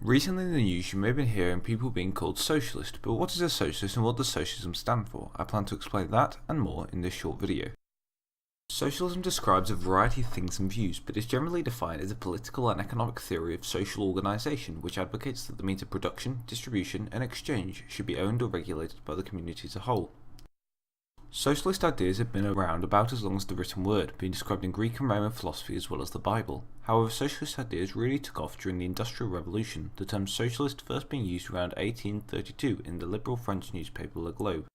Recently in the news you may have been hearing people being called socialist, but what is a socialist and what does socialism stand for? I plan to explain that and more in this short video. Socialism describes a variety of things and views, but is generally defined as a political and economic theory of social organisation which advocates that the means of production, distribution and exchange should be owned or regulated by the community as a whole. Socialist ideas have been around about as long as the written word, being described in Greek and Roman philosophy as well as the Bible. However, socialist ideas really took off during the Industrial Revolution, the term socialist first being used around 1832 in the liberal French newspaper Le Globe.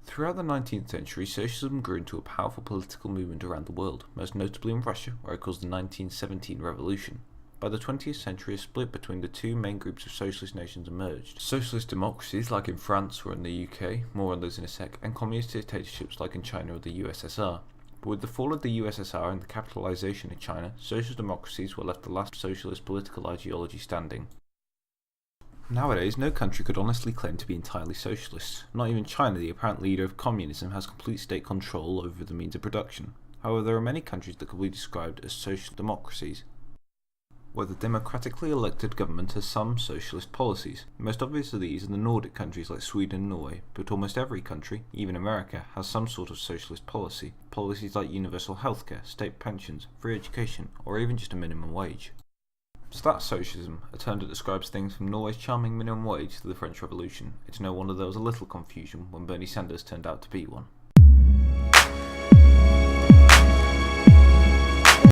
Throughout the 19th century, socialism grew into a powerful political movement around the world, most notably in Russia, where it caused the 1917 revolution. By the 20th century, a split between the two main groups of socialist nations emerged. Socialist democracies like in France or in the UK, more on those in a sec, and communist dictatorships like in China or the USSR. But with the fall of the USSR and the capitalization of China, socialist democracies were left the last socialist political ideology standing. Nowadays, no country could honestly claim to be entirely socialist. Not even China, the apparent leader of communism, has complete state control over the means of production. However, there are many countries that could be described as social democracies, where the democratically elected government has some socialist policies. The most obvious of these are the Nordic countries like Sweden and Norway, but almost every country, even America, has some sort of socialist policy. Policies like universal healthcare, state pensions, free education, or even just a minimum wage. So that's socialism, a term that describes things from Norway's charming minimum wage to the French Revolution. It's no wonder there was a little confusion when Bernie Sanders turned out to be one.